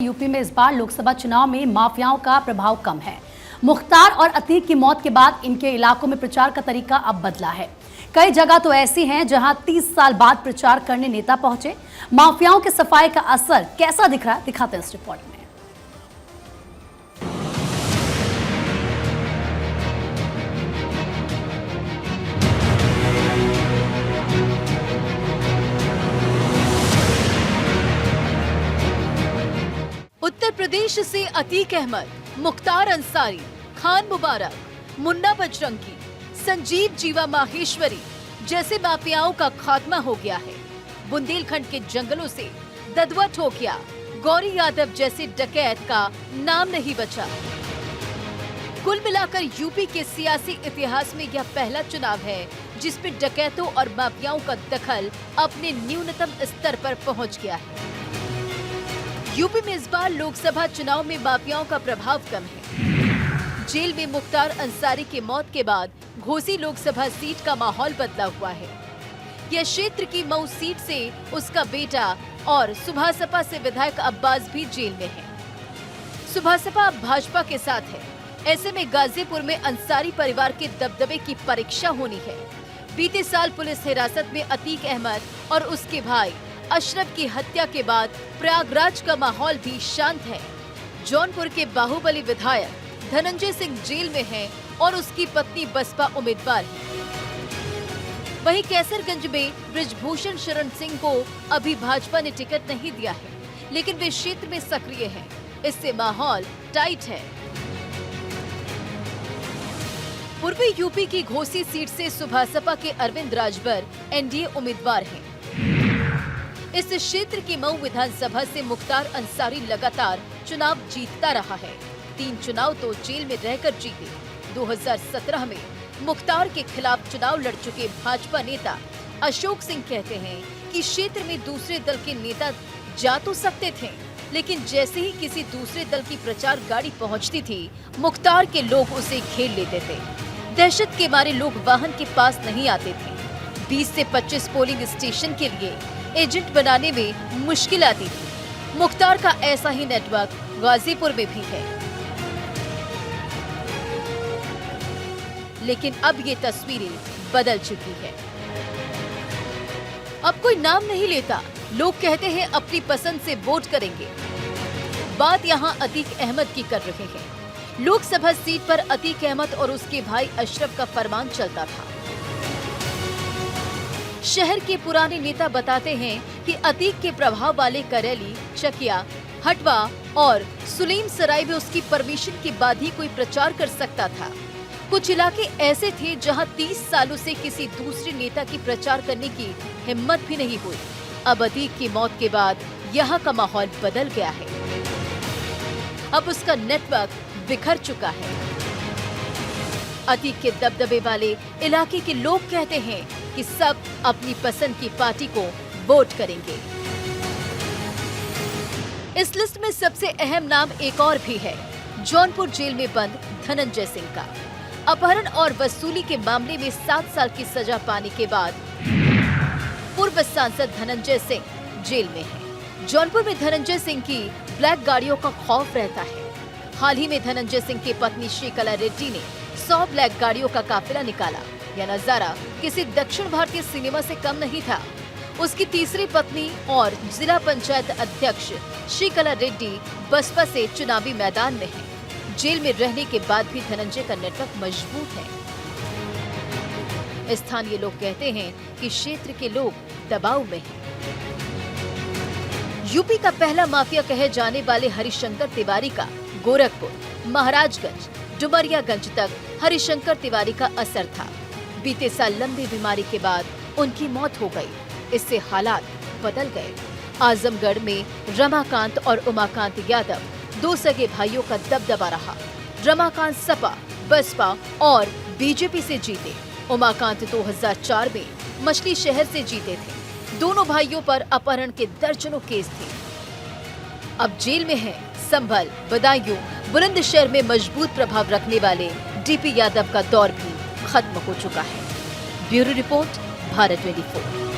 UP में इस बार लोकसभा चुनाव में माफियाओं का प्रभाव कम है। मुख्तार और अतीक की मौत के बाद इनके इलाकों में प्रचार का तरीका अब बदला है। कई जगह तो ऐसी हैं जहां 30 साल बाद प्रचार करने नेता पहुंचे। माफियाओं के सफाई का असर कैसा दिख रहा है, दिखाते हैं इस रिपोर्ट में। उत्तर प्रदेश से अतीक अहमद, मुख्तार अंसारी, खान मुबारक, मुन्ना बजरंगी, संजीव जीवा माहेश्वरी जैसे माफियाओं का खात्मा हो गया है। बुंदेलखंड के जंगलों से ददुआ ठोकिया, गौरी यादव जैसे डकैत का नाम नहीं बचा। कुल मिलाकर यूपी के सियासी इतिहास में यह पहला चुनाव है जिसमें डकैतों और माफियाओं का दखल अपने न्यूनतम स्तर पर पहुंच गया है। यूपी में इस बार लोकसभा चुनाव में माफियाओं का प्रभाव कम है। जेल में मुख्तार अंसारी की मौत के बाद घोसी लोकसभा सीट का माहौल बदला हुआ है। यह क्षेत्र की मऊ सीट से उसका बेटा और सुभासपा से विधायक अब्बास भी जेल में है। सुभासपा अब भाजपा के साथ है। ऐसे में गाजीपुर में अंसारी परिवार के दबदबे की परीक्षा होनी है। बीते साल पुलिस हिरासत में अतीक अहमद और उसके भाई अशरफ की हत्या के बाद प्रयागराज का माहौल भी शांत है। जौनपुर के बाहुबली विधायक धनंजय सिंह जेल में हैं और उसकी पत्नी बसपा उम्मीदवार है। वहीं कैसरगंज में ब्रिजभूषण शरण सिंह को अभी भाजपा ने टिकट नहीं दिया है, लेकिन वे क्षेत्र में सक्रिय हैं। इससे माहौल टाइट है। पूर्वी यूपी की घोसी सीट से सुभासपा के अरविंद राजभर एनडीए उम्मीदवार हैं। इस क्षेत्र की मऊ विधानसभा से मुख्तार अंसारी लगातार चुनाव जीतता रहा है। 3 चुनाव तो जेल में रहकर जीते। 2017 में मुख्तार के खिलाफ चुनाव लड़ चुके भाजपा नेता अशोक सिंह कहते हैं कि क्षेत्र में दूसरे दल के नेता जा तो सकते थे, लेकिन जैसे ही किसी दूसरे दल की प्रचार गाड़ी पहुंचती थी, मुख्तार के लोग उसे घेर लेते थे। दहशत के मारे लोग वाहन के पास नहीं आते थे। 20 से 25 पोलिंग स्टेशन के लिए एजेंट बनाने में मुश्किल आती थी। मुख्तार का ऐसा ही नेटवर्क गाजीपुर में भी है, लेकिन अब ये तस्वीरें बदल चुकी है। अब कोई नाम नहीं लेता, लोग कहते हैं अपनी पसंद से वोट करेंगे। बात यहाँ अतीक अहमद की कर रहे हैं। लोकसभा सीट पर अतीक अहमद और उसके भाई अशरफ का फरमान चलता था। शहर के पुराने नेता बताते हैं कि अतीक के प्रभाव वाले करेली, चकिया, हटवा और सुलीम सराय में उसकी परमिशन के बाद ही कोई प्रचार कर सकता था। कुछ इलाके ऐसे थे जहां 30 सालों से किसी दूसरे नेता की प्रचार करने की हिम्मत भी नहीं हुई। अब अतीक की मौत के बाद यहाँ का माहौल बदल गया है। अब उसका नेटवर्क बिखर चुका है। अतीक के दबदबे वाले इलाके के लोग कहते हैं कि सब अपनी पसंद की पार्टी को वोट करेंगे। इस लिस्ट में सबसे अहम नाम एक और भी है, जौनपुर जेल में बंद धनंजय सिंह का। अपहरण और वसूली के मामले में 7 साल की सजा पाने के बाद पूर्व सांसद धनंजय सिंह जेल में है। जौनपुर में धनंजय सिंह की ब्लैक गाड़ियों का खौफ रहता है। हाल ही में धनंजय सिंह की पत्नी श्रीकला रेड्डी ने 100 ब्लैक गाड़ियों का काफिला निकाला। यह नजारा किसी दक्षिण भारतीय सिनेमा से कम नहीं था। उसकी तीसरी पत्नी और जिला पंचायत अध्यक्ष श्रीकला रेड्डी बसपा से चुनावी मैदान में है। जेल में रहने के बाद भी धनंजय का नेटवर्क मजबूत है। स्थानीय लोग कहते हैं कि क्षेत्र के लोग दबाव में हैं। यूपी का पहला माफिया कहे जाने वाले हरिशंकर तिवारी का गोरखपुर, महाराजगंज, डुमरियागंज तक हरिशंकर तिवारी का असर था। बीते साल लंबी बीमारी के बाद उनकी मौत हो गई। इससे हालात बदल गए। आजमगढ़ में रमाकांत और उमाकांत यादव 2 सगे भाइयों का दबदबा रहा। रमाकांत सपा, बसपा और बीजेपी से जीते। उमाकांत 2004 में मछली शहर से जीते थे। दोनों भाइयों पर अपहरण के दर्जनों केस थे। अब जेल में हैं। संभल, बदायूं, बुलंदशहर में मजबूत प्रभाव रखने वाले डीपी यादव का दौर भी खत्म हो चुका है। Bureau report, Bharat 24।